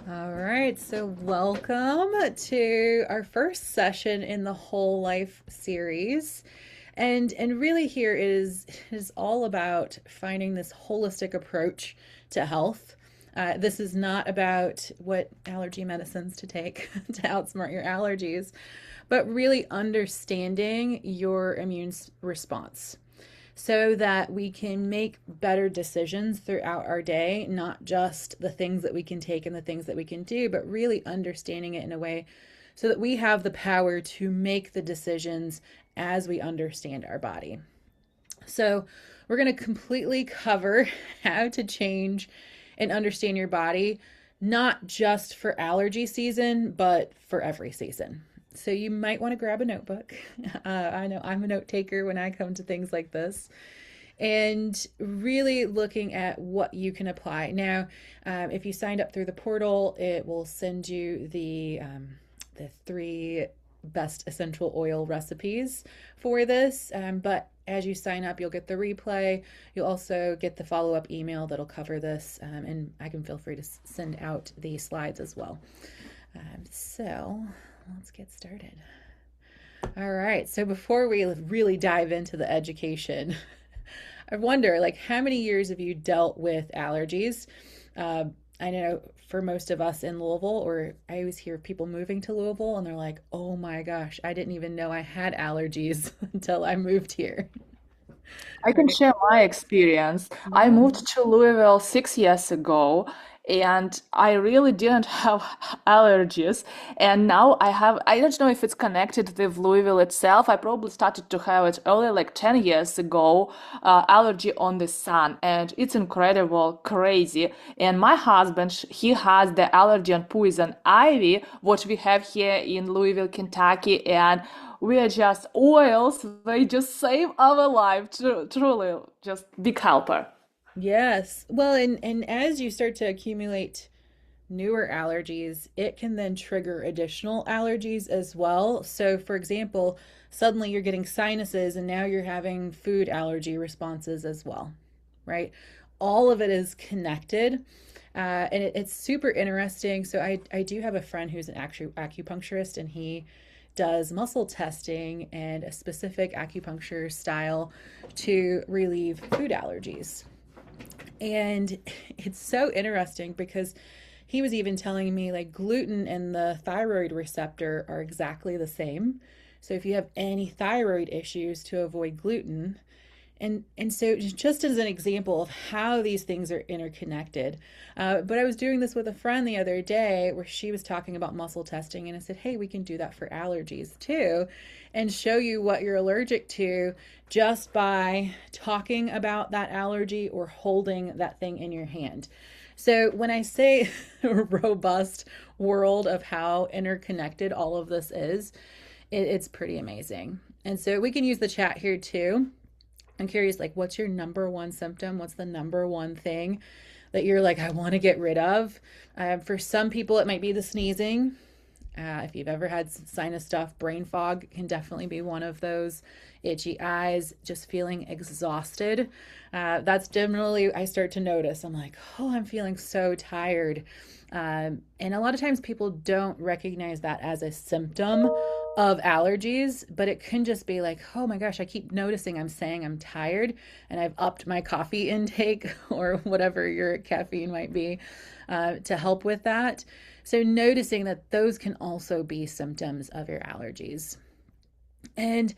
All right, so welcome to our first session in the Whole Life series. And really here is all about finding this holistic approach to health. This is not about what allergy medicines to take to outsmart your allergies, but really understanding your immune response so that we can make better decisions throughout our day, not just the things that we can take and the things that we can do, but really understanding it in a way so that we have the power to make the decisions as we understand our body. So, we're going to completely cover how to change and understand your body, not just for allergy season, but for every season. So, you might want to grab a notebook. I know I'm a note taker when I come to things like this, and really looking at what you can apply. Now, if you signed up through the portal, it will send you the three best essential oil recipes for this. But as you sign up, you'll get the replay. You'll also get the follow-up email that'll cover this, and I can feel free to send out the slides as well. So let's get started. All right, so before we really dive into the education, I wonder, like, how many years have you dealt with allergies? I know for most of us in Louisville, or I always hear people moving to Louisville and they're like, oh my gosh, I didn't even know I had allergies until I moved here. I can Right. share my experience. I Yeah. moved to Louisville 6 years ago, and I really didn't have allergies. And now I don't know if it's connected with Louisville itself. I probably started to have it early, like 10 years ago, allergy on the sun. And it's incredible, crazy. And my husband, he has the allergy on poison ivy, what we have here in Louisville, Kentucky. And we are just oils. They just save our life. Truly, just big helper. Yes. Well, and as you start to accumulate newer allergies, it can then trigger additional allergies as well. So, for example, suddenly you're getting sinuses and now you're having food allergy responses as well, right? All of it is connected. And it's super interesting. So, I do have a friend who's an acupuncturist, and he does muscle testing and a specific acupuncture style to relieve food allergies. And it's so interesting because he was even telling me like gluten and the thyroid receptor are exactly the same. So if you have any thyroid issues, to avoid gluten. And so just as an example of how these things are interconnected, but I was doing this with a friend the other day where she was talking about muscle testing, and I said, hey, we can do that for allergies too, and show you what you're allergic to just by talking about that allergy or holding that thing in your hand. So when I say a robust world of how interconnected all of this is, it's pretty amazing. And so we can use the chat here too. I'm curious, like, what's your number one symptom? What's the number one thing that you're like, I want to get rid of? For some people, it might be the sneezing. If you've ever had sinus stuff, brain fog can definitely be one of those. Itchy eyes, just feeling exhausted. That's generally, I start to notice. I'm like, oh, I'm feeling so tired. And a lot of times people don't recognize that as a symptom of allergies, but it can just be like, oh my gosh, I keep noticing I'm saying I'm tired and I've upped my coffee intake or whatever your caffeine might be to help with that. So, noticing that those can also be symptoms of your allergies. And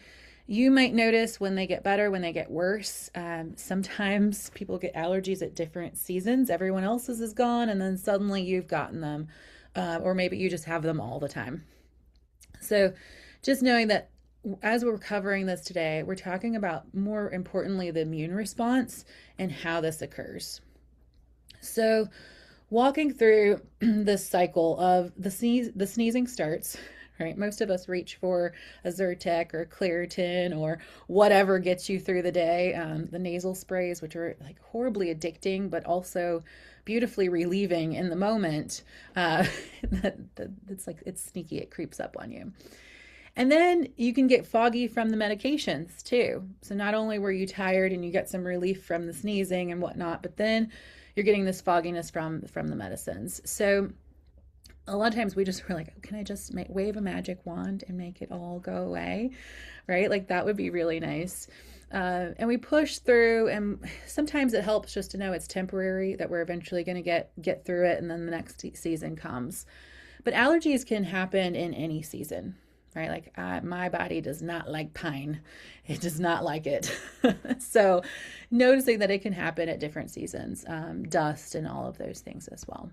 you might notice when they get better, when they get worse. Sometimes people get allergies at different seasons. Everyone else's is gone, and then suddenly you've gotten them. Or maybe you just have them all the time. So, just knowing that as we're covering this today, we're talking about more importantly the immune response and how this occurs. So, walking through this cycle of the sneezing starts, right? Most of us reach for a Zyrtec or Claritin or whatever gets you through the day. The nasal sprays, which are like horribly addicting, but also beautifully relieving in the moment. It's like it's sneaky; it creeps up on you. And then you can get foggy from the medications too. So not only were you tired and you get some relief from the sneezing and whatnot, but then you're getting this fogginess from the medicines. So a lot of times we just were like, oh, can I just wave a magic wand and make it all go away? Right? Like that would be really nice. And we push through, and sometimes it helps just to know it's temporary, that we're eventually going to get through it, and then the next season comes. But allergies can happen in any season, right? Like my body does not like pine. It does not like it. So noticing that it can happen at different seasons, dust and all of those things as well.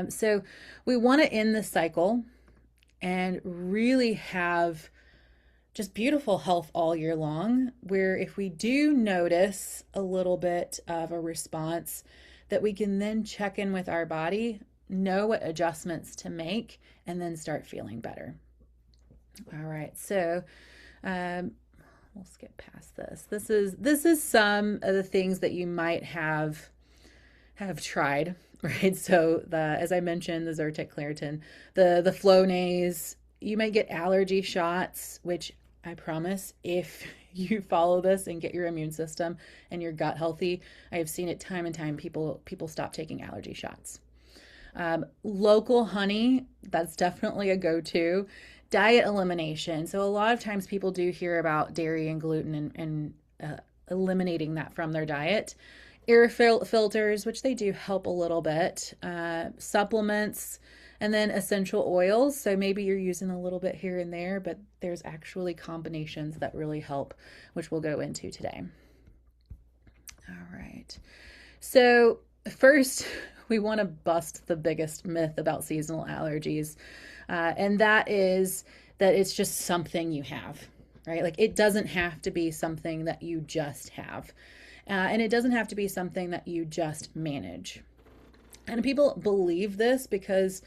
So we want to end the cycle and really have just beautiful health all year long, where if we do notice a little bit of a response, that we can then check in with our body, know what adjustments to make, and then start feeling better. All right, so we'll skip past this. This is some of the things that you might have tried, right? So as I mentioned, the Zyrtec Claritin, the Flonase, you might get allergy shots, which I promise if you follow this and get your immune system and your gut healthy, I have seen it time and time. People stop taking allergy shots. Local honey, that's definitely a go-to. Diet elimination. So a lot of times people do hear about dairy and gluten and eliminating that from their diet. Air filters, which they do help a little bit. Supplements, and then essential oils. So maybe you're using a little bit here and there, but there's actually combinations that really help, which we'll go into today. All right. So first, we want to bust the biggest myth about seasonal allergies. And that is that it's just something you have, right? Like it doesn't have to be something that you just have. And it doesn't have to be something that you just manage. And people believe this because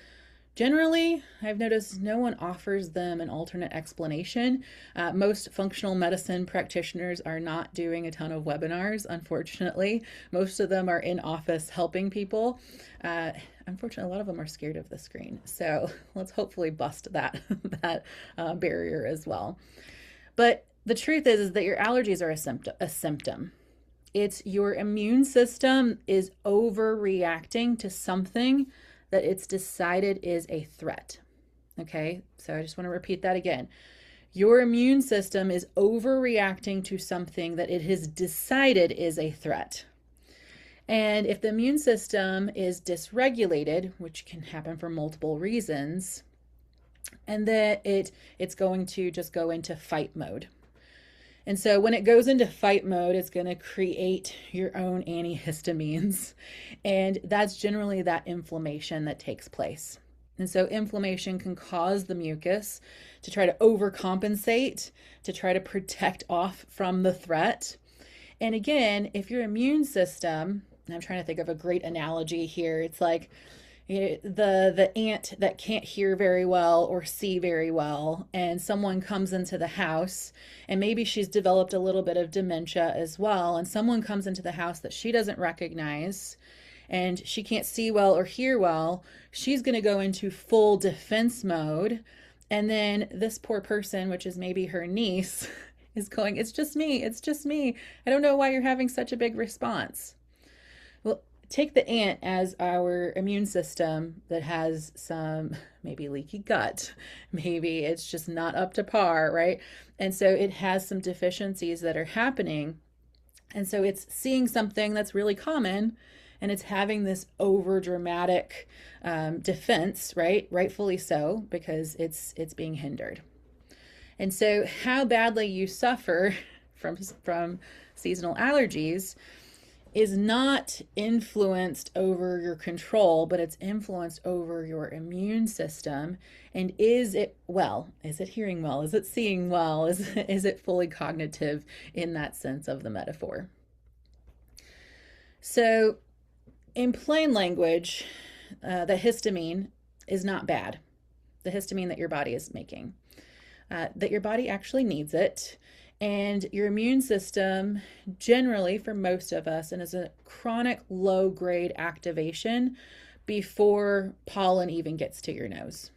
generally, I've noticed no one offers them an alternate explanation. Most functional medicine practitioners are not doing a ton of webinars, unfortunately. Most of them are in office helping people. Unfortunately, a lot of them are scared of the screen. So let's hopefully bust that barrier as well. But the truth is that your allergies are a symptom. It's your immune system is overreacting to something that it's decided is a threat. Okay, so I just want to repeat that again. Your immune system is overreacting to something that it has decided is a threat. And if the immune system is dysregulated, which can happen for multiple reasons, and then it's going to just go into fight mode. And so when it goes into fight mode, it's going to create your own antihistamines. And that's generally that inflammation that takes place. And so inflammation can cause the mucus to try to overcompensate, to try to protect off from the threat. And again, if your immune system, I'm trying to think of a great analogy here, it's like the ant that can't hear very well or see very well, and someone comes into the house, and maybe she's developed a little bit of dementia as well, and someone comes into the house that she doesn't recognize, and she can't see well or hear well, she's going to go into full defense mode. And then this poor person, which is maybe her niece, is going, it's just me, I don't know why you're having such a big response. Well, take the ant as our immune system that has some maybe leaky gut, maybe it's just not up to par, right? And so it has some deficiencies that are happening. And so it's seeing something that's really common, and it's having this over dramatic defense, right? Rightfully so, because it's being hindered. And so how badly you suffer from seasonal allergies is not influenced over your control, but it's influenced over your immune system. And is it hearing well? Is it seeing well? Is it fully cognitive in that sense of the metaphor? So in plain language, the histamine is not bad. The histamine that your body is making, that your body actually needs it. And your immune system, generally for most of us, and is a chronic low-grade activation before pollen even gets to your nose.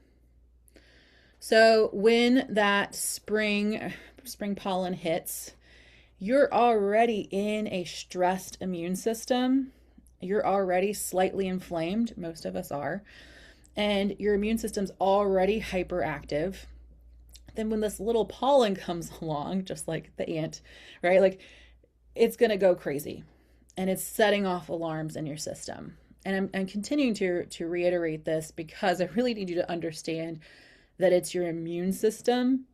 So when that spring pollen hits, you're already in a stressed immune system. You're already slightly inflamed. Most of us are. and your immune system's already hyperactive, then when this little pollen comes along, just like the ant, right? Like it's going to go crazy and it's setting off alarms in your system. And I'm continuing to reiterate this because I really need you to understand that it's your immune system.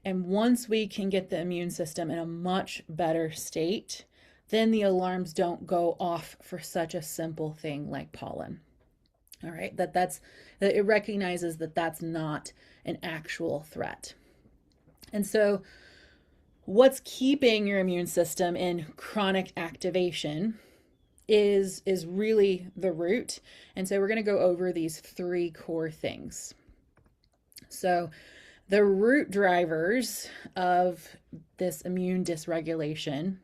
And once we can get the immune system in a much better state, then the alarms don't go off for such a simple thing like pollen. All right, that it recognizes that that's not an actual threat. And so what's keeping your immune system in chronic activation is really the root. And so we're going to go over these three core things. So the root drivers of this immune dysregulation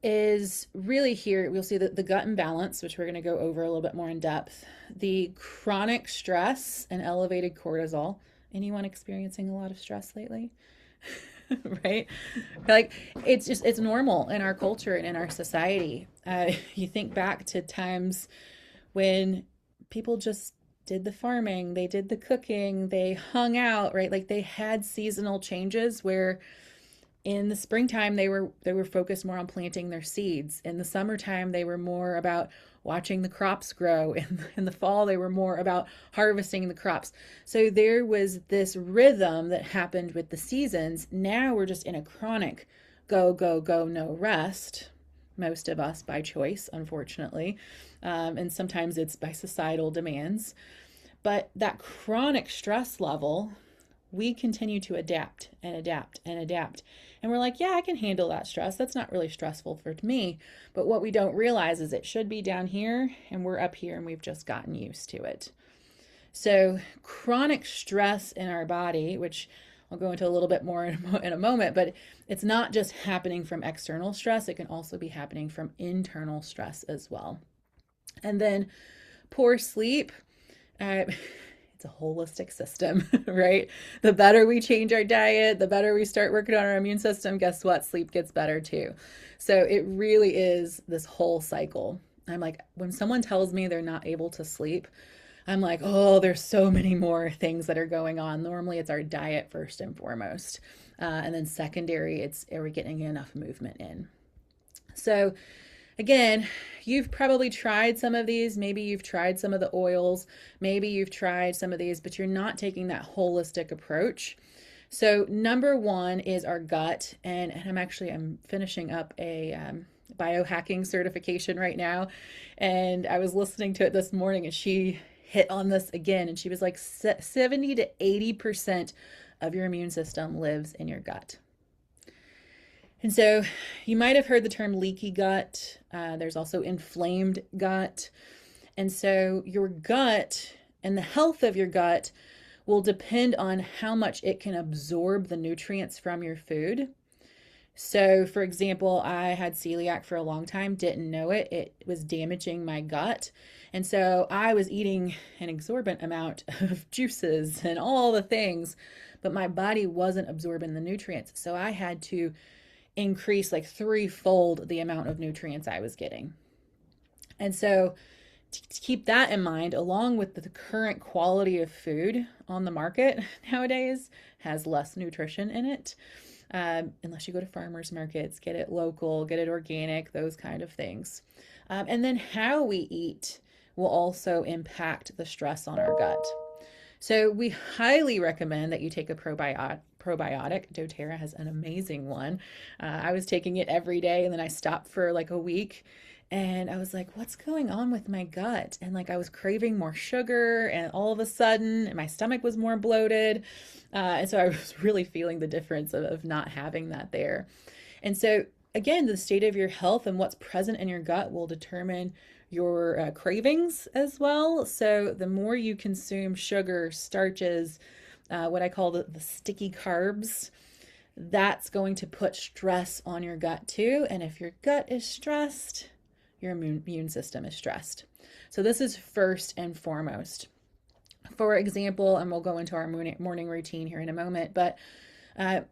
is really here. We'll see the gut imbalance, which we're going to go over a little bit more in depth, the chronic stress and elevated cortisol. Anyone experiencing a lot of stress lately? Right? Like it's normal in our culture and in our society. You think back to times when people just did the farming, they did the cooking, they hung out, right? Like they had seasonal changes where in the springtime they were focused more on planting their seeds. In the summertime they were more about watching the crops grow. In the fall they were more about harvesting the crops. So there was this rhythm that happened with the seasons. Now we're just in a chronic go go go, no rest, most of us by choice, unfortunately, and sometimes it's by societal demands. But that chronic stress level, we continue to adapt and adapt and adapt. And we're like, yeah, I can handle that stress. That's not really stressful for me. But what we don't realize is it should be down here and we're up here and we've just gotten used to it. So chronic stress in our body, which I'll go into a little bit more in a moment, but it's not just happening from external stress. It can also be happening from internal stress as well. And then poor sleep. It's a holistic system, right? The better we change our diet, the better we start working on our immune system, guess what? Sleep gets better too. So it really is this whole cycle. I'm like, when someone tells me they're not able to sleep, I'm like, oh, there's so many more things that are going on. Normally it's our diet first and foremost. And then secondary, it's are we getting enough movement in? So again, you've probably tried some of these. Maybe you've tried some of the oils. Maybe you've tried some of these, but you're not taking that holistic approach. So number one is our gut. And I'm finishing up a biohacking certification right now. And I was listening to it this morning and she hit on this again. And she was like 70 to 80% of your immune system lives in your gut. And so you might have heard the term leaky gut. There's also inflamed gut. And so your gut and the health of your gut will depend on how much it can absorb the nutrients from your food. So, for example, I had celiac for a long time, didn't know it. It was damaging my gut. And so I was eating an exorbitant amount of juices and all the things, but my body wasn't absorbing the nutrients. So I had to increase like threefold the amount of nutrients I was getting. And so to keep that in mind, along with the current quality of food on the market nowadays has less nutrition in it. Unless you go to farmers markets, get it local, get it organic, those kind of things. And then how we eat will also impact the stress on our gut. So we highly recommend that you take a probiotic. doTERRA has an amazing one. I was taking it every day and then I stopped for like a week and I was like, what's going on with my gut? And like I was craving more sugar and all of a sudden my stomach was more bloated. And so I was really feeling the difference of not having that there. And so again, the state of your health and what's present in your gut will determine your cravings as well. So the more you consume sugar, starches, what I call the sticky carbs, that's going to put stress on your gut too. And if your gut is stressed, your immune system is stressed. So this is first and foremost. For example, and we'll go into our morning routine here in a moment, but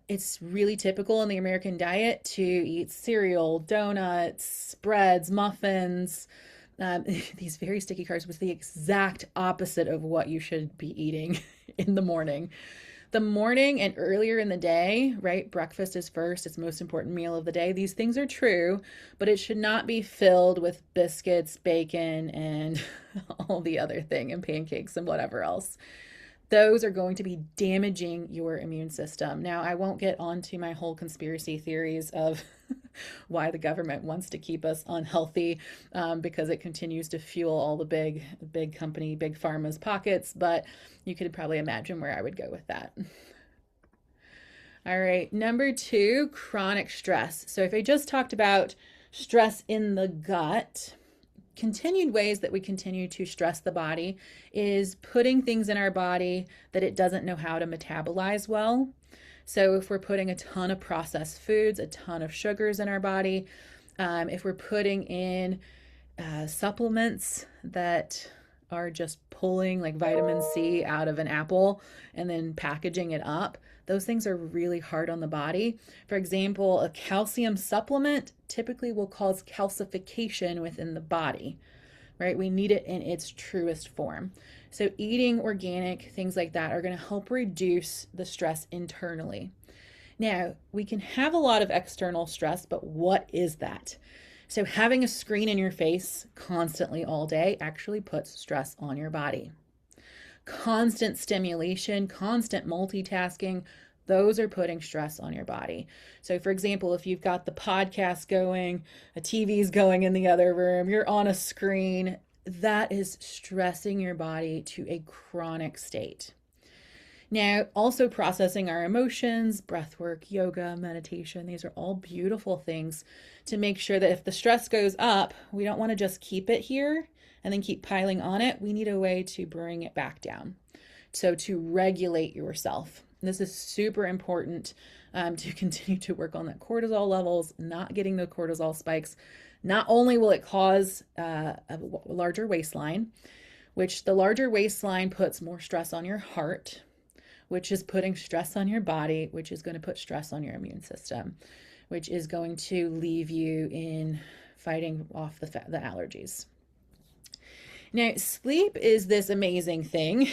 it's really typical in the American diet to eat cereal, donuts, breads, muffins, these very sticky carbs was the exact opposite of what you should be eating in the morning. The morning and earlier in the day, right? Breakfast is first, it's the most important meal of the day. These things are true, but it should not be filled with biscuits, bacon, and all the other thing, and pancakes and whatever else. Those are going to be damaging your immune system. Now, I won't get onto my whole conspiracy theories of why the government wants to keep us unhealthy, because it continues to fuel all the big company, big pharma's pockets. But you could probably imagine where I would go with that. All right, number two, chronic stress. So if I just talked about stress in the gut, continued ways that we continue to stress the body is putting things in our body that it doesn't know how to metabolize well. So if we're putting a ton of processed foods, a ton of sugars in our body, if we're putting in supplements that are just pulling like vitamin C out of an apple and then packaging it up, those things are really hard on the body. For example, a calcium supplement typically will cause calcification within the body, right? We need it in its truest form. So eating organic, things like that are going to help reduce the stress internally. Now, we can have a lot of external stress, but what is that? So having a screen in your face constantly all day actually puts stress on your body. Constant stimulation, constant multitasking, those are putting stress on your body. So, for example, if you've got the podcast going, a TV's going in the other room, you're on a screen, that is stressing your body to a chronic state. Now, also processing our emotions, breath work, yoga, meditation, these are all beautiful things to make sure that if the stress goes up, we don't want to just keep it here and then keep piling on it. We need a way to bring it back down. So to regulate yourself. This is super important, to continue to work on that cortisol levels, not getting the cortisol spikes. Not only will it cause a larger waistline, which the larger waistline puts more stress on your heart, which is putting stress on your body, which is going to put stress on your immune system, which is going to leave you in fighting off the allergies. Now, sleep is this amazing thing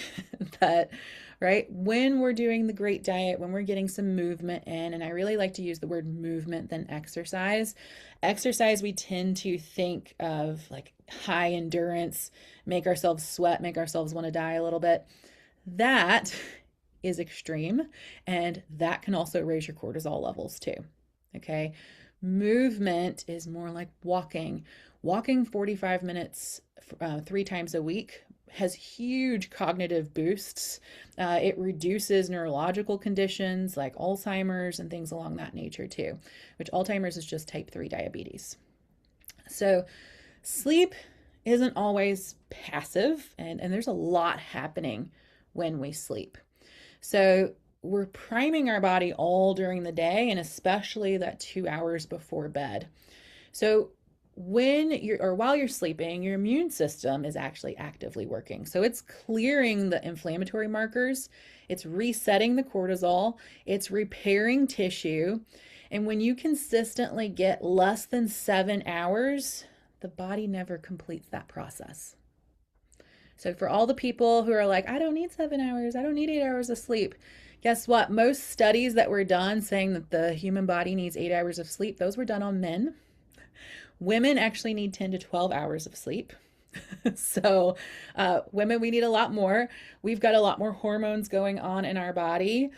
that, right, when we're doing the great diet, when we're getting some movement in, and I really like to use the word movement than exercise. Exercise, we tend to think of like high endurance, make ourselves sweat, make ourselves want to die a little bit. That is extreme, and that can also raise your cortisol levels too. Okay. Movement is more like walking. Walking 45 minutes 3 times a week has huge cognitive boosts. It reduces neurological conditions like Alzheimer's and things along that nature too, which Alzheimer's is just type 3 diabetes. So sleep isn't always passive, and there's a lot happening when we sleep. So we're priming our body all during the day, and especially that 2 hours before bed. So while you're sleeping, your immune system is actually actively working. So it's clearing the inflammatory markers, it's resetting the cortisol, it's repairing tissue. And when you consistently get less than 7 hours, the body never completes that process. So for all the people who are like, I don't need 7 hours, I don't need 8 hours of sleep. Guess what? Most studies that were done saying that the human body needs 8 hours of sleep, those were done on men. Women actually need 10 to 12 hours of sleep. So women, we need a lot more. We've got a lot more hormones going on in our body.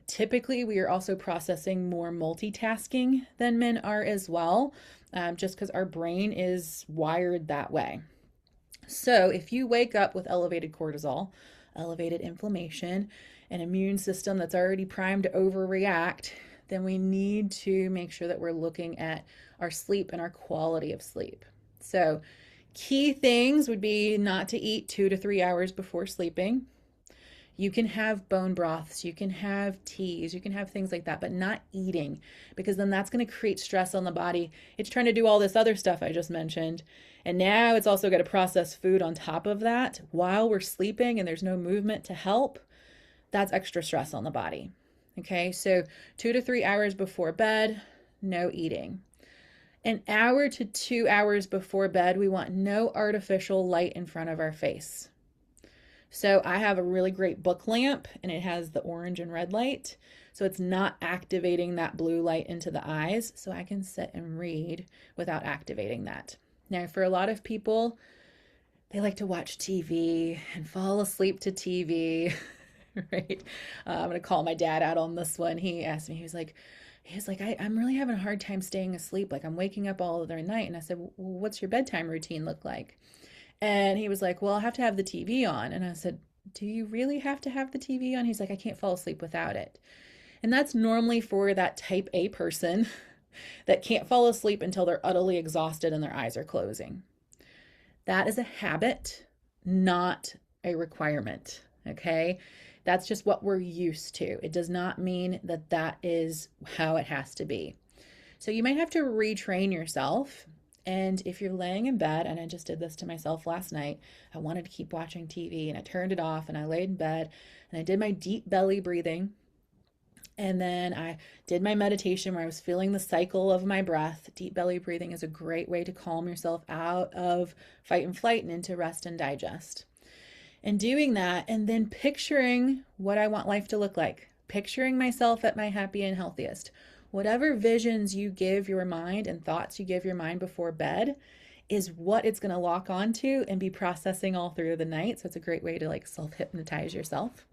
Typically, we are also processing more multitasking than men are as well, just because our brain is wired that way. So if you wake up with elevated cortisol, elevated inflammation, an immune system that's already primed to overreact, then we need to make sure that we're looking at our sleep and our quality of sleep. So key things would be not to eat 2 to 3 hours before sleeping. You can have bone broths, you can have teas, you can have things like that, but not eating, because then that's going to create stress on the body. It's trying to do all this other stuff I just mentioned. And now it's also got to process food on top of that while we're sleeping and there's no movement to help. That's extra stress on the body. Okay, so 2 to 3 hours before bed, no eating. An hour to 2 hours before bed, we want no artificial light in front of our face. So I have a really great book lamp and it has the orange and red light. So it's not activating that blue light into the eyes. So I can sit and read without activating that. Now, for a lot of people, they like to watch TV and fall asleep to TV, right? I'm going to call my dad out on this one. He asked me, he was like, I'm really having a hard time staying asleep. Like I'm waking up all other night. And I said, well, what's your bedtime routine look like? And he was like, well, I'll have to have the TV on. And I said, do you really have to have the TV on? He's like, I can't fall asleep without it. And that's normally for that type A person that can't fall asleep until they're utterly exhausted and their eyes are closing. That is a habit, not a requirement. Okay. That's just what we're used to. It does not mean that that is how it has to be. So you might have to retrain yourself. And if you're laying in bed, and I just did this to myself last night, I wanted to keep watching TV and I turned it off and I laid in bed and I did my deep belly breathing. And then I did my meditation where I was feeling the cycle of my breath. Deep belly breathing is a great way to calm yourself out of fight and flight and into rest and digest. And doing that, and then picturing what I want life to look like, picturing myself at my happy and healthiest. Whatever visions you give your mind and thoughts you give your mind before bed is what it's going to lock onto and be processing all through the night. So it's a great way to like self hypnotize yourself.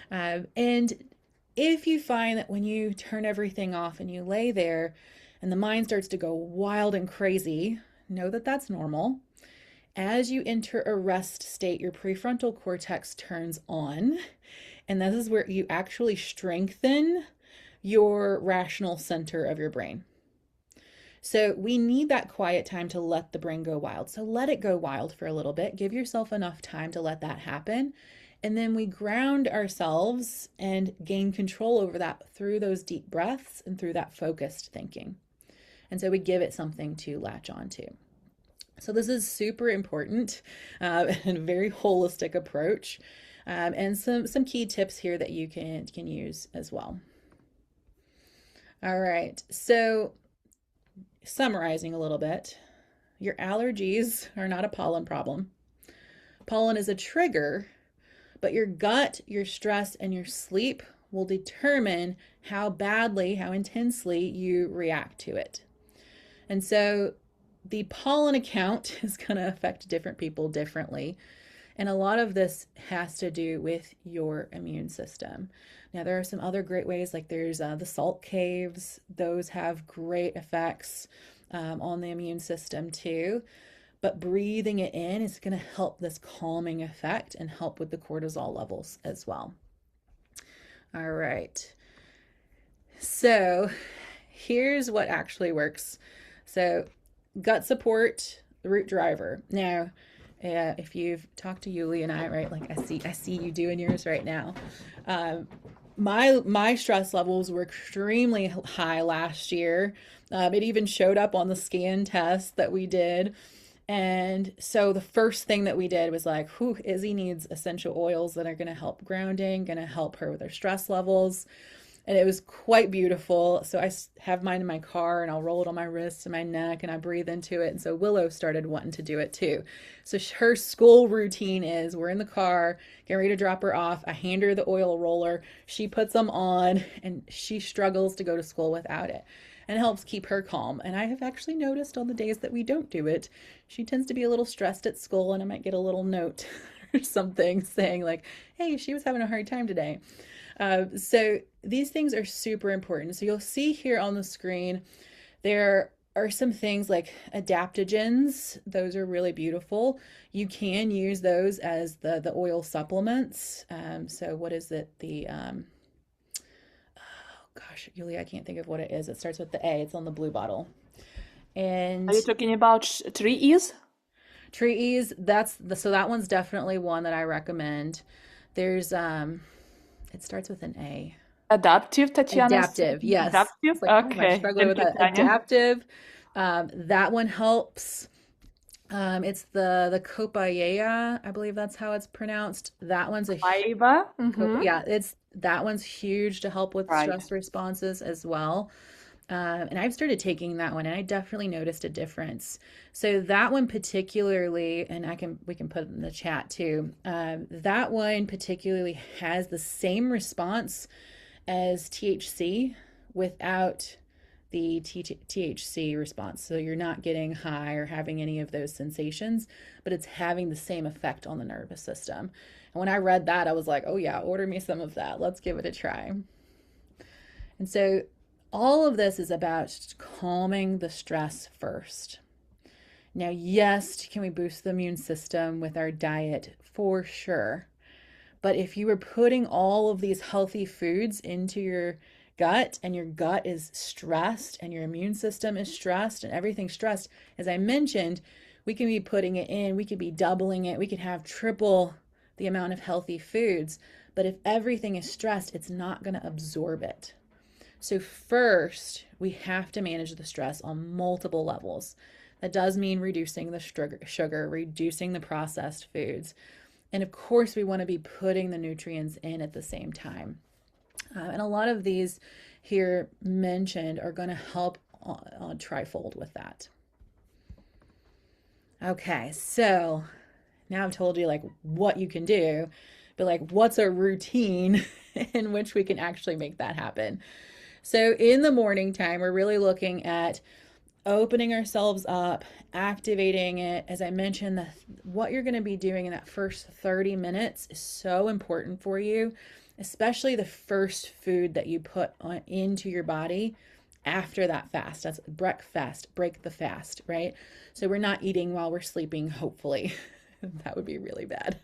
And if you find that when you turn everything off and you lay there and the mind starts to go wild and crazy, know that that's normal. As you enter a rest state, your prefrontal cortex turns on, and this is where you actually strengthen your rational center of your brain. So we need that quiet time to let the brain go wild. So let it go wild for a little bit. Give yourself enough time to let that happen. And then we ground ourselves and gain control over that through those deep breaths and through that focused thinking. And so we give it something to latch onto. So this is super important and a very holistic approach, and some key tips here that you can use as well. All right, so summarizing a little bit, your allergies are not a pollen problem. Pollen is a trigger, but your gut, your stress, and your sleep will determine how badly, how intensely you react to it. And so the pollen account is going to affect different people differently. And a lot of this has to do with your immune system. Now, there are some other great ways, like there's the salt caves. Those have great effects on the immune system too. But breathing it in is going to help this calming effect and help with the cortisol levels as well. All right. So here's what actually works. So gut support, the root driver. Now, if you've talked to Yuli and I, right, like I see you doing yours right now. My stress levels were extremely high last year. It even showed up on the scan test that we did. And so the first thing that we did was like, whew, Izzy needs essential oils that are going to help grounding, going to help her with her stress levels. And it was quite beautiful. So I have mine in my car and I'll roll it on my wrists and my neck and I breathe into it. And so Willow started wanting to do it too. So her school routine is we're in the car, getting ready to drop her off. I hand her the oil roller. She puts them on and she struggles to go to school without it. And it helps keep her calm. And I have actually noticed on the days that we don't do it, she tends to be a little stressed at school and I might get a little note or something saying like, hey, she was having a hard time today. So these things are super important. So you'll see here on the screen, there are some things like adaptogens. Those are really beautiful. You can use those as the oil supplements. So what is it? Gosh, Yulia, I can't think of what it is. It starts with the A. It's on the blue bottle. And Are you talking about trees? trees, so that one's definitely one that I recommend. There's it starts with an A. Adaptive, Tatiana? Adaptive, yes. Adaptive? It's like, oh, I'm Okay. struggling with Thank you, that. Tanya. Adaptive. That one helps. It's the copaiba, I believe that's how it's pronounced. That one's a Fiber. yeah, it's that one's huge to help with Right. stress responses as well. And I've started taking that one, and I definitely noticed a difference. So that one particularly, and we can put it in the chat too. That one particularly has the same response as THC without the THC response. So you're not getting high or having any of those sensations, but it's having the same effect on the nervous system. And when I read that, I was like, oh yeah, order me some of that. Let's give it a try. And so all of this is about calming the stress first. Now, yes, can we boost the immune system with our diet? For sure. But if you were putting all of these healthy foods into your gut and your gut is stressed and your immune system is stressed and everything's stressed, as I mentioned, we can be putting it in, we could be doubling it, we could have triple the amount of healthy foods. But if everything is stressed, it's not going to absorb it. So, first, we have to manage the stress on multiple levels. That does mean reducing the sugar, reducing the processed foods. And of course, we want to be putting the nutrients in at the same time. And a lot of these here mentioned are going to help on trifold with that. Okay, so now I've told you like what you can do, but like what's a routine in which we can actually make that happen? So in the morning time, we're really looking at opening ourselves up, activating it. As I mentioned, what you're going to be doing in that first 30 minutes is so important for you, especially the first food that you put into your body after that fast. That's breakfast, break the fast, right? So we're not eating while we're sleeping, hopefully. That would be really bad.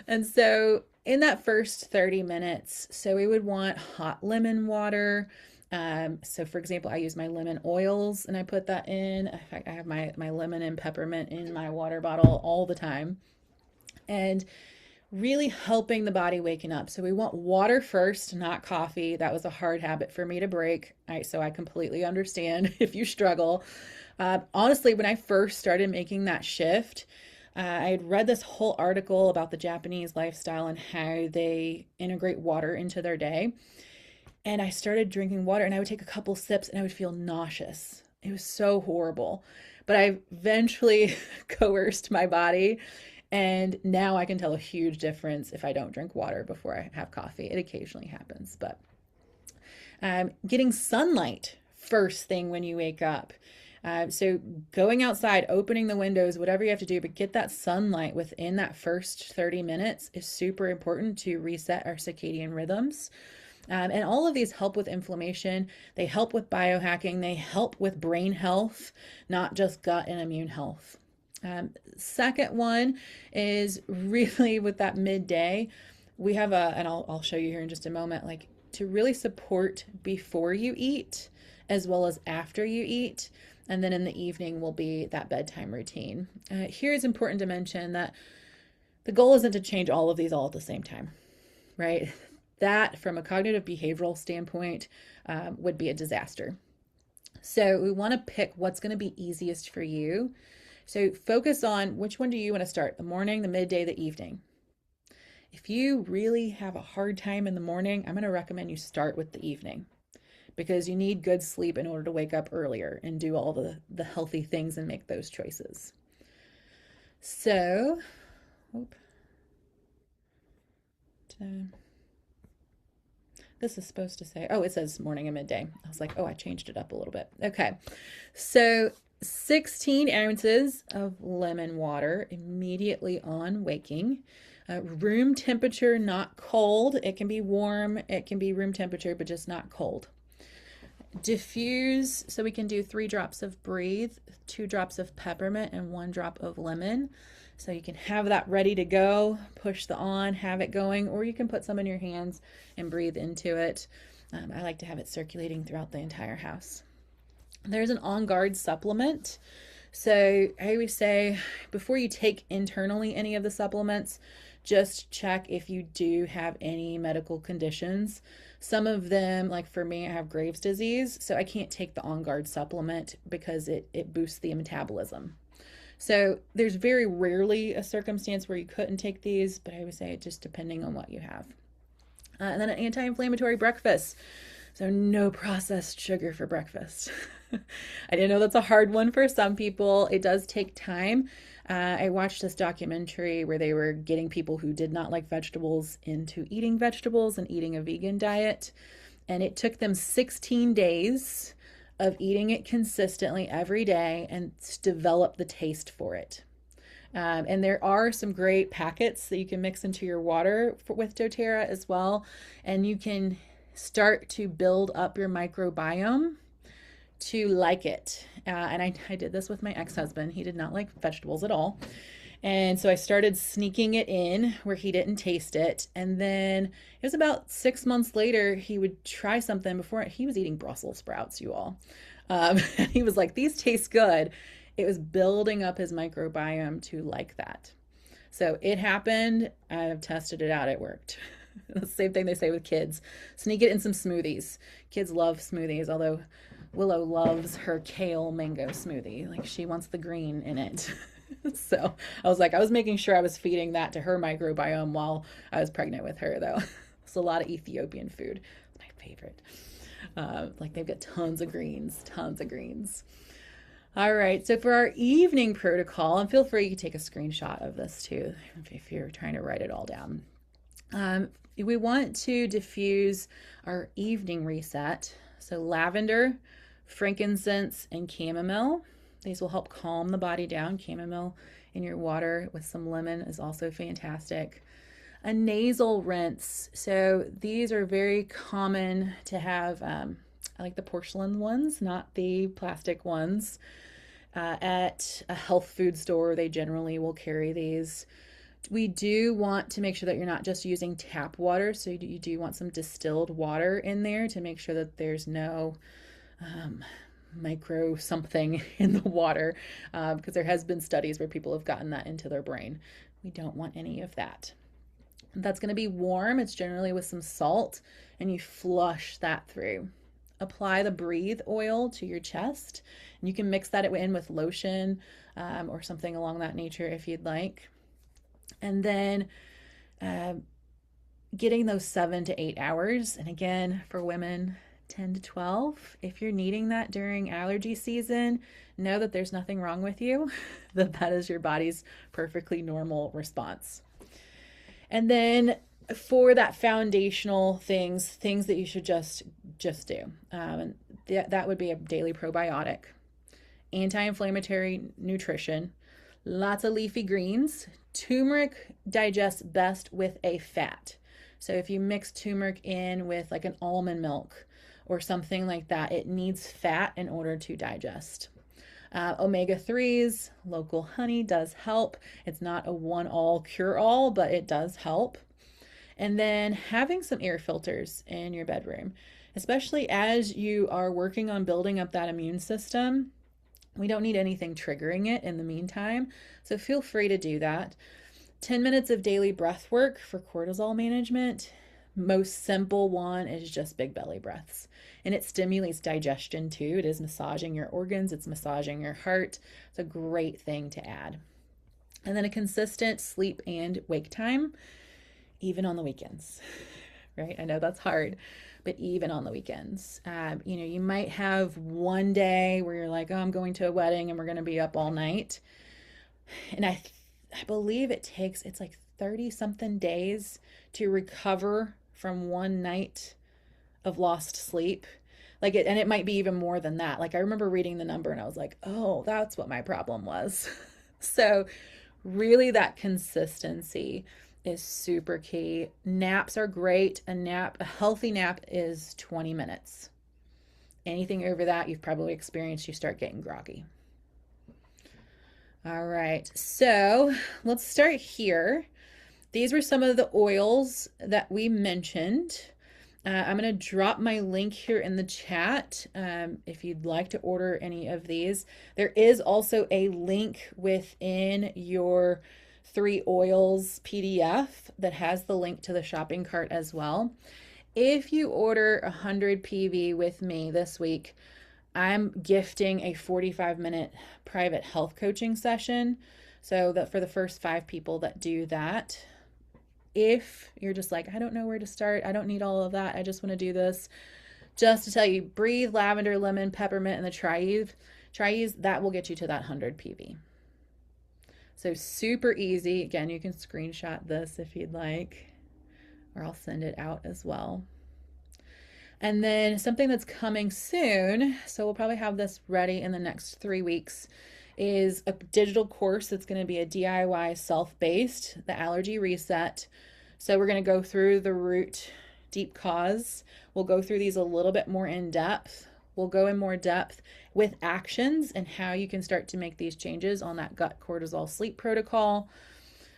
And so in that first 30 minutes, so we would want hot lemon water. So for example, I use my lemon oils and I put that in. In fact, I have my lemon and peppermint in my water bottle all the time. And really helping the body waken up. So we want water first, not coffee. That was a hard habit for me to break. So I completely understand if you struggle. Honestly, when I first started making that shift, I had read this whole article about the Japanese lifestyle and how they integrate water into their day. And I started drinking water and I would take a couple sips and I would feel nauseous. It was so horrible. But I eventually coerced my body. And now I can tell a huge difference if I don't drink water before I have coffee. It occasionally happens. But getting sunlight first thing when you wake up. So going outside, opening the windows, whatever you have to do, but get that sunlight within that first 30 minutes is super important to reset our circadian rhythms. And all of these help with inflammation. They help with biohacking. They help with brain health, not just gut and immune health. Second one is really with that midday. We have and I'll show you here in just a moment, like to really support before you eat as well as after you eat. And then in the evening will be that bedtime routine. Here it's important to mention that the goal isn't to change all of these all at the same time, right? That from a cognitive behavioral standpoint would be a disaster. So we want to pick what's going to be easiest for you. So focus on which one do you want to start, the morning, the midday, the evening. If you really have a hard time in the morning, I'm going to recommend you start with the evening because you need good sleep in order to wake up earlier and do all the healthy things and make those choices. So, this is supposed to say, oh, it says morning and midday. I was like, oh, I changed it up a little bit. Okay. So 16 ounces of lemon water immediately on waking. Room temperature, not cold. It can be warm. It can be room temperature, but just not cold. Diffuse, so we can do 3 drops of breathe, 2 drops of peppermint, and 1 drop of lemon. So you can have that ready to go, push the on, have it going, or you can put some in your hands and breathe into it. I like to have it circulating throughout the entire house. There's an On Guard supplement. So I always say before you take internally any of the supplements, just check if you do have any medical conditions. Some of them, like for me, I have Graves' disease, so I can't take the On Guard supplement because it boosts the metabolism. So there's very rarely a circumstance where you couldn't take these, but I would say it just depending on what you have. And then an anti-inflammatory breakfast. So no processed sugar for breakfast. I didn't know that's a hard one for some people. It does take time. I watched this documentary where they were getting people who did not like vegetables into eating vegetables and eating a vegan diet. And it took them 16 days of eating it consistently every day and develop the taste for it. And there are some great packets that you can mix into your water with doTERRA as well. And you can start to build up your microbiome to like it. And I did this with my ex husband. He did not like vegetables at all. And so I started sneaking it in where he didn't taste it. And then it was about 6 months later, he would try something before he was eating Brussels sprouts, you all. He was like, these taste good. It was building up his microbiome to like that. So it happened. I've tested it out. It worked. The same thing they say with kids. Sneak it in some smoothies. Kids love smoothies, although Willow loves her kale mango smoothie. Like she wants the green in it. So I was like, I was making sure I was feeding that to her microbiome while I was pregnant with her, though. It's a lot of Ethiopian food. It's my favorite. Like they've got tons of greens, tons of greens. All right, so for our evening protocol, and feel free to take a screenshot of this too if you're trying to write it all down. We want to diffuse our evening reset. So lavender, frankincense, and chamomile. These will help calm the body down. Chamomile in your water with some lemon is also fantastic. A nasal rinse. So these are very common to have. I like the porcelain ones, not the plastic ones. At a health food store, they generally will carry these. We do want to make sure that you're not just using tap water, so you do want some distilled water in there to make sure that there's no micro something in the water, because there has been studies where people have gotten that into their brain. We don't want any of that. That's going to be warm. It's generally with some salt, and you flush that through. Apply the breathe oil to your chest, and you can mix that in with lotion or something along that nature if you'd like. And then getting those 7 to 8 hours, and again for women 10 to 12. If you're needing that during allergy season, know that there's nothing wrong with you, that is your body's perfectly normal response. And then for that foundational things that you should just do, that would be a daily probiotic, anti-inflammatory nutrition, lots of leafy greens. Turmeric digests best with a fat. So if you mix turmeric in with like an almond milk or something like that, it needs fat in order to digest. Omega-3s, local honey does help. It's not a one-all cure-all, but it does help. And then having some air filters in your bedroom, especially as you are working on building up that immune system. We don't need anything triggering it in the meantime, so feel free to do that. 10 minutes of daily breath work for cortisol management. Most simple one is just big belly breaths. And it stimulates digestion too. It is massaging your organs, it's massaging your heart. It's a great thing to add. And then a consistent sleep and wake time, even on the weekends, right? I know that's hard, but even on the weekends. You might have one day where you're like, oh, I'm going to a wedding and we're going to be up all night. And I believe it's like 30 something days to recover from one night of lost sleep. And it might be even more than that. Like I remember reading the number and I was like, oh, that's what my problem was. So really that consistency is super key. Naps are great. A healthy nap is 20 minutes. Anything over that, you've probably experienced, you start getting groggy. All right, so let's start here. These were some of the oils that we mentioned. I'm going to drop my link here in the chat if you'd like to order any of these. There is also a link within your 3 oils PDF that has the link to the shopping cart as well. If you order 100 PV with me this week, I'm gifting a 45-minute private health coaching session. So that for the first 5 people that do that, if you're just like, I don't know where to start, I don't need all of that, I just want to do this, Just to tell you, breathe, lavender, lemon, peppermint, and the triese, that will get you to that 100 PV. So super easy. Again, you can screenshot this if you'd like, or I'll send it out as well. And then something that's coming soon, so we'll probably have this ready in the next 3 weeks, is a digital course that's going to be a DIY self-based, the allergy reset. So we're going to go through the root deep cause. We'll go through these a little bit more in depth. We'll go in more depth with actions and how you can start to make these changes on that gut cortisol sleep protocol.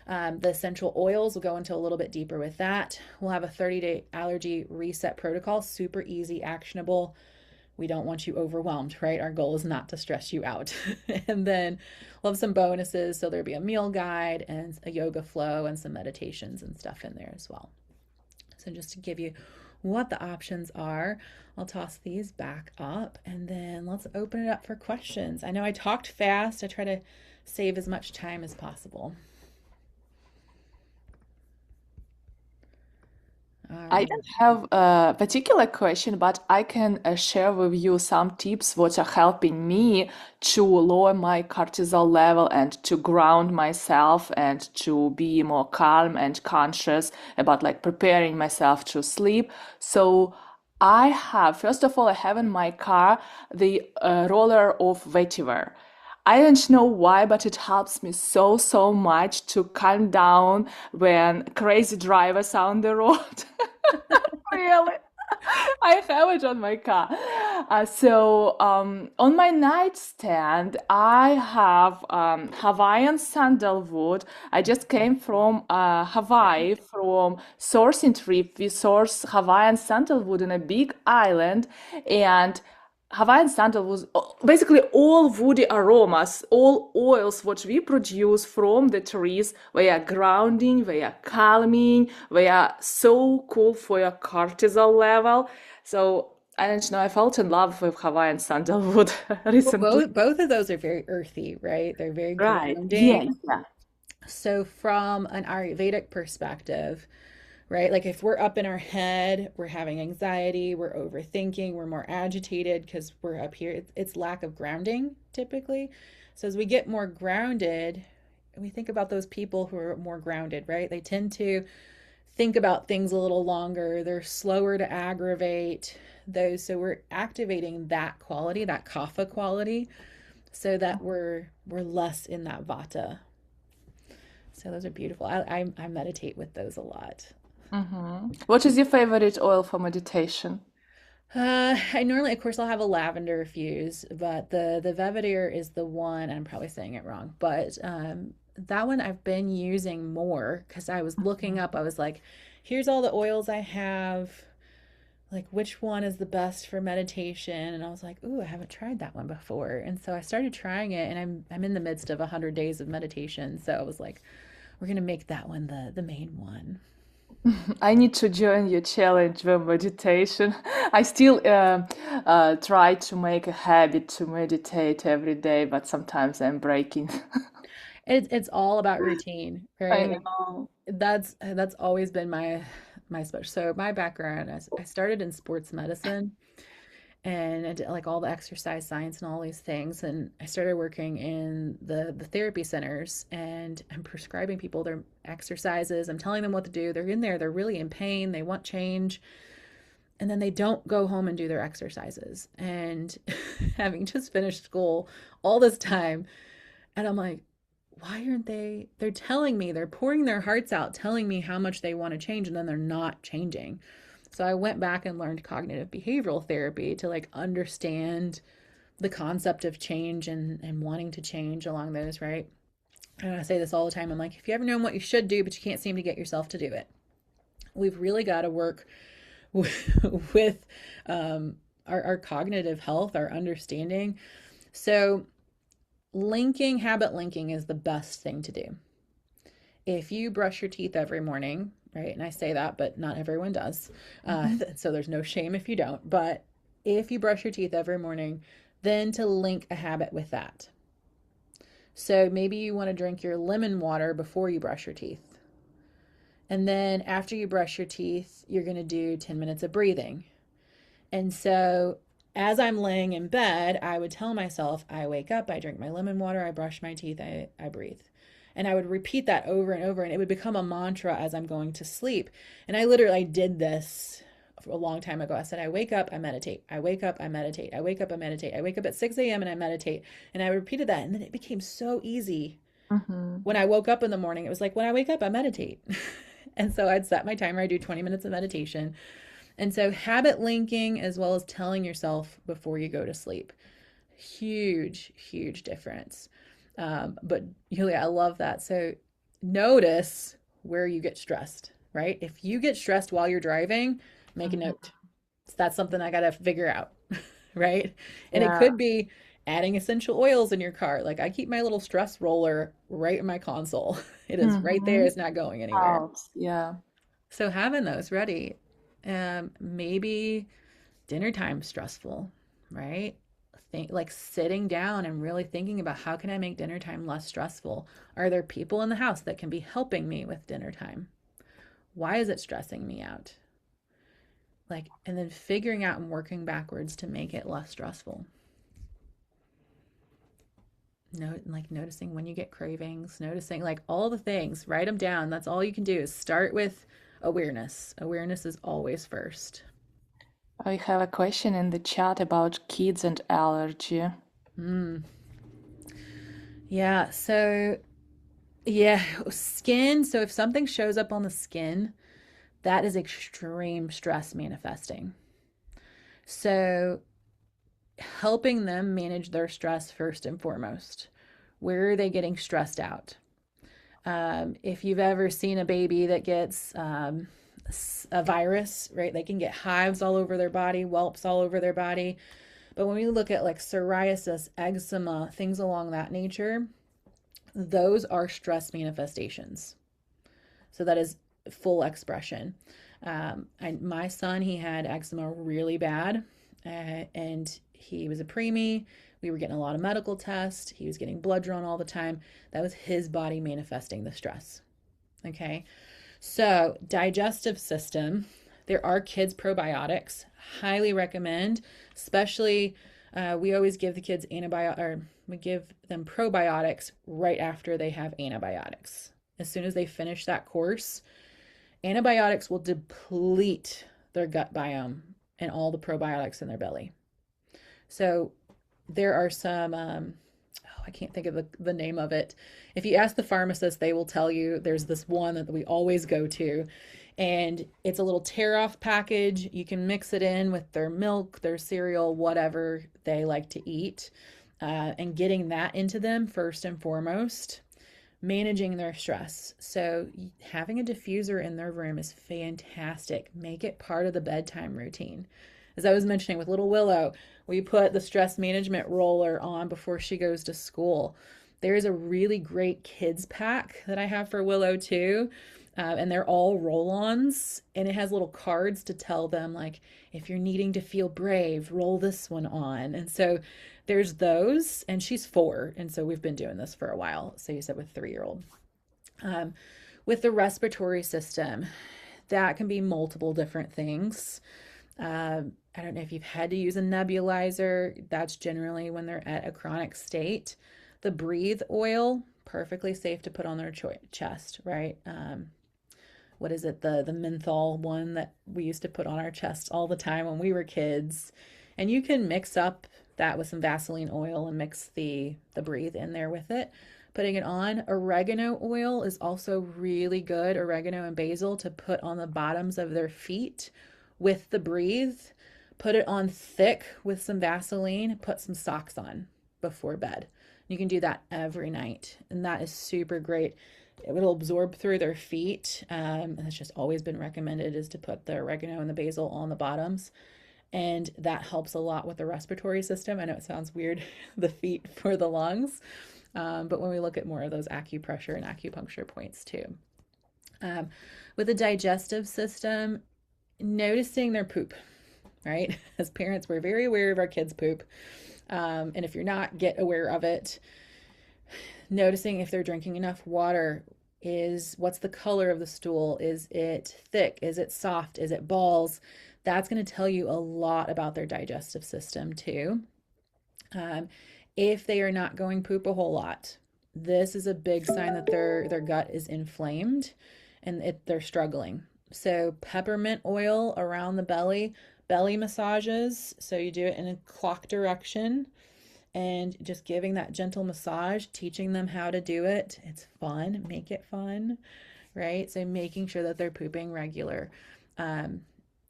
The essential oils, will go into a little bit deeper with that. We'll have a 30-day allergy reset protocol, super easy, actionable. We don't want you overwhelmed, right? Our goal is not to stress you out. And then we'll have some bonuses. So there'll be a meal guide and a yoga flow and some meditations and stuff in there as well. So just to give you what the options are, I'll toss these back up and then let's open it up for questions. I know I talked fast. I try to save as much time as possible. All I right. don't have a particular question, but I can share with you some tips what are helping me to lower my cortisol level and to ground myself and to be more calm and conscious about like preparing myself to sleep. So I have, first of all, I have in my car the roller of vetiver. I don't know why, but it helps me so, so much to calm down when crazy drivers are on the road. Really? I have it on my car. On my nightstand, I have Hawaiian sandalwood. I just came from Hawaii from sourcing trip. We source Hawaiian sandalwood in a big island, and Hawaiian sandalwood, basically all woody aromas, all oils what we produce from the trees, they are grounding, they are calming, they are so cool for your cortisol level. So I don't know, I felt in love with Hawaiian sandalwood Well, recently. both of those are very earthy, right? They're very Right. Yeah, grounding. yeah. So from an Ayurvedic perspective, right? Like if we're up in our head, we're having anxiety, we're overthinking, we're more agitated because we're up here. It's lack of grounding typically. So as we get more grounded, we think about those people who are more grounded, right? They tend to think about things a little longer. They're slower to aggravate those. So we're activating that quality, that kapha quality, so that we're less in that vata. So those are beautiful. I meditate with those a lot. What is your favorite oil for meditation? I normally, of course, I'll have a lavender fuse, but the Vevadire is the one, and I'm probably saying it wrong, but that one I've been using more because I was looking up. I was like, here's all the oils I have. Like, which one is the best for meditation? And I was like, ooh, I haven't tried that one before. And so I started trying it, and I'm in the midst of 100 days of meditation. So I was like, we're gonna make that one the main one. I need to join your challenge with meditation. I still try to make a habit to meditate every day, but sometimes I'm breaking. It's all about routine, I right? Like know. that's always been my special. So my background, I started in sports medicine and I did like all the exercise science and all these things. And I started working in the therapy centers and I'm prescribing people their exercises. I'm telling them what to do. They're in there, they're really in pain, they want change. And then they don't go home and do their exercises. And having just finished school all this time, and I'm like, why aren't they? They're telling me, they're pouring their hearts out, telling me how much they want to change, and then they're not changing. So I went back and learned cognitive behavioral therapy to like understand the concept of change and wanting to change along those, right? And I say this all the time. I'm like, if you ever know what you should do, but you can't seem to get yourself to do it, we've really got to work with our cognitive health, our understanding. So habit linking is the best thing to do. If you brush your teeth every morning, right? And I say that, but not everyone does. Mhm. So there's no shame if you don't. But if you brush your teeth every morning, then to link a habit with that. So maybe you want to drink your lemon water before you brush your teeth. And then after you brush your teeth, you're going to do 10 minutes of breathing. And so as I'm laying in bed, I would tell myself, I wake up, I drink my lemon water, I brush my teeth, I breathe. And I would repeat that over and over, and it would become a mantra as I'm going to sleep. And I literally did this a long time ago. I said, I wake up, I meditate. I wake up, I meditate. I wake up, I meditate. I wake up at 6 a.m. and I meditate. And I repeated that. And then it became so easy. Mm-hmm. When I woke up in the morning, it was like, when I wake up, I meditate. And so I'd set my timer, I do 20 minutes of meditation. And so habit linking as well as telling yourself before you go to sleep. Huge, huge difference. But Julia, I love that. So notice where you get stressed, right? If you get stressed while you're driving, make a Mm-hmm. note. That's something I got to figure out, right? And it Yeah. could be adding essential oils in your car. Like I keep my little stress roller right in my console. It is right there. Mm-hmm. It's not going anywhere. Helps. Yeah. So having those ready, maybe dinner time stressful, right? Think like sitting down and really thinking about how can I make dinner time less stressful? Are there people in the house that can be helping me with dinner time? Why is it stressing me out? Like, and then figuring out and working backwards to make it less stressful. Like noticing when you get cravings, noticing like all the things, write them down. That's all you can do is start with awareness. Awareness is always first. I have a question in the chat about kids and allergy. Mm. Yeah. So, yeah, skin. So, if something shows up on the skin, that is extreme stress manifesting. So, helping them manage their stress first and foremost. Where are they getting stressed out? If you've ever seen a baby that gets a virus, right, they can get hives all over their body, whelps all over their body. But when we look at like psoriasis, eczema, things along that nature, those are stress manifestations. So that is full expression. My son, he had eczema really bad, and he was a preemie. We were getting a lot of medical tests. He was getting blood drawn all the time. That was his body manifesting the stress. Okay. So, digestive system, there are kids' probiotics. Highly recommend, especially we always give the kids antibiotics, or we give them probiotics right after they have antibiotics. As soon as they finish that course, antibiotics will deplete their gut biome and all the probiotics in their belly. So there are some, I can't think of the name of it. If you ask the pharmacist, they will tell you there's this one that we always go to. And it's a little tear off package. You can mix it in with their milk, their cereal, whatever they like to eat, and getting that into them first and foremost, managing their stress. So, having a diffuser in their room is fantastic. Make it part of the bedtime routine. As I was mentioning with little Willow, we put the stress management roller on before she goes to school. There is a really great kids pack that I have for Willow too. And they're all roll ons, and it has little cards to tell them, like, if you're needing to feel brave, roll this one on. And so there's those, and she's 4. And so we've been doing this for a while. So you said with 3-year old. Um, with the respiratory system, that can be multiple different things. I don't know if you've had to use a nebulizer. That's generally when they're at a chronic state. The breathe oil, perfectly safe to put on their chest, right? What is it? The menthol one that we used to put on our chest all the time when we were kids. And you can mix up that with some Vaseline oil and mix the breathe in there with it. Putting it on. Oregano oil is also really good, oregano and basil, to put on the bottoms of their feet with the breathe. Put it on thick with some Vaseline, put some socks on before bed. You can do that every night, and that is super great. It will absorb through their feet. And it's just always been recommended is to put the oregano and the basil on the bottoms. And that helps a lot with the respiratory system. I know it sounds weird, the feet for the lungs. But when we look at more of those acupressure and acupuncture points too. With the digestive system, noticing their poop, right? As parents, we're very aware of our kids' poop. And if you're not, get aware of it. Noticing if they're drinking enough water. What's the color of the stool? Is it thick? Is it soft? Is it balls? That's going to tell you a lot about their digestive system too. Um, if they are not going poop a whole lot, this is a big sign that their gut is inflamed and they're struggling. So peppermint oil around the belly massages. So you do it in a clock direction and just giving that gentle massage, teaching them how to do it. It's fun, make it fun, right? So making sure that they're pooping regular. Um,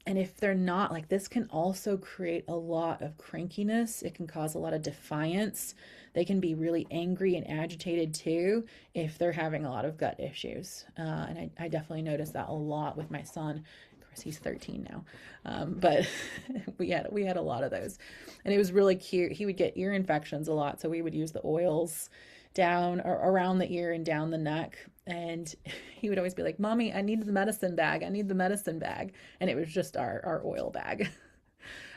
and if they're not, like this can also create a lot of crankiness. It can cause a lot of defiance. They can be really angry and agitated too if they're having a lot of gut issues. And I definitely noticed that a lot with my son. Of course, he's 13 now, but we had a lot of those, and it was really cute. He would get ear infections a lot, so we would use the oils down or around the ear and down the neck. And he would always be like, Mommy, I need the medicine bag. I need the medicine bag. And it was just our oil bag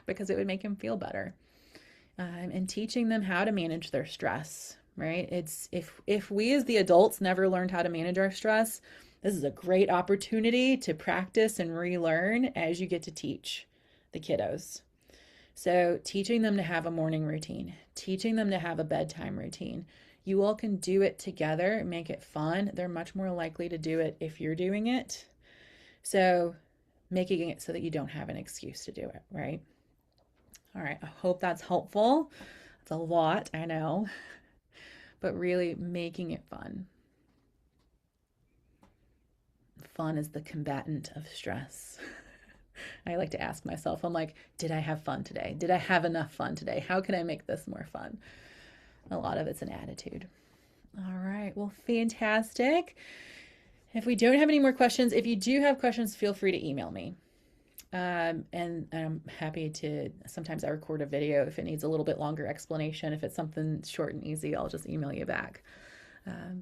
because it would make him feel better. And teaching them how to manage their stress, right? It's if we as the adults never learned how to manage our stress, this is a great opportunity to practice and relearn as you get to teach the kiddos. So, teaching them to have a morning routine, teaching them to have a bedtime routine. You all can do it together, make it fun. They're much more likely to do it if you're doing it. So, making it so that you don't have an excuse to do it, right? All right, I hope that's helpful. It's a lot, I know, but really making it fun. Fun is the combatant of stress. I like to ask myself, I'm like, did I have fun today? Did I have enough fun today? How can I make this more fun? A lot of it's an attitude. All right. Well, fantastic. If we don't have any more questions, if you do have questions, feel free to email me. And I'm happy to, sometimes I record a video if it needs a little bit longer explanation. If it's something short and easy, I'll just email you back.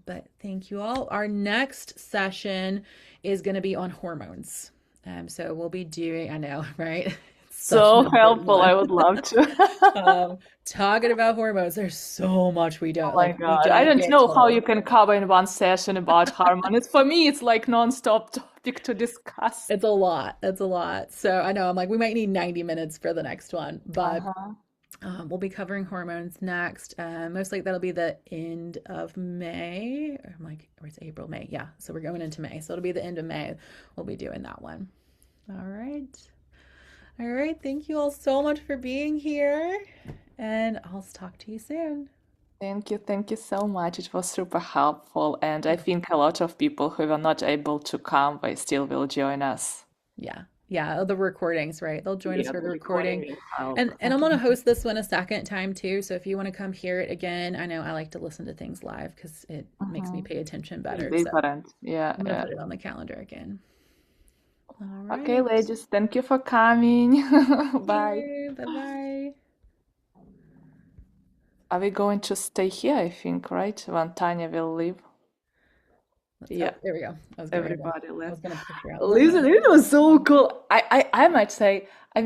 But thank you all. Our next session is going to be on hormones. So we'll be doing, I know, right? It's such an So important helpful. one. I would love to. Talking about hormones, there's so much we Oh don't my like, we God. I don't don't get know how you told. can cover in one session about hormones. For me, it's like non-stop topic to discuss. It's a lot. It's a lot. So I know I'm like, we might need 90 minutes for the next one, but Uh-huh. we'll be covering hormones next. Most likely that'll be the end of May. I'm like, or it's April, May. Yeah. So we're going into May. So it'll be the end of May. We'll be doing that one. All right. All right. Thank you all so much for being here. And I'll talk to you soon. Thank you so much. It was super helpful. And I think a lot of people who were not able to come, they still will join us. Yeah. Yeah. The recordings, right? They'll join us Yeah, for the the recording. recording will help. And I'm gonna host this one a second time too. So if you want to come hear it again, I know I like to listen to things live because it makes me Mhm. pay attention It's better. So different. Yeah, I'm gonna yeah. put it on the calendar again. All Okay, right. ladies, thank you for coming. Thank Bye. you. Bye bye. Are we going to stay here, I think, right? When Tanya will leave. Let's, oh, Yeah, there we go. I was getting ready to, everybody I left. was gonna push her out. We'll Listen, leave. it was so cool. I might say, I mean,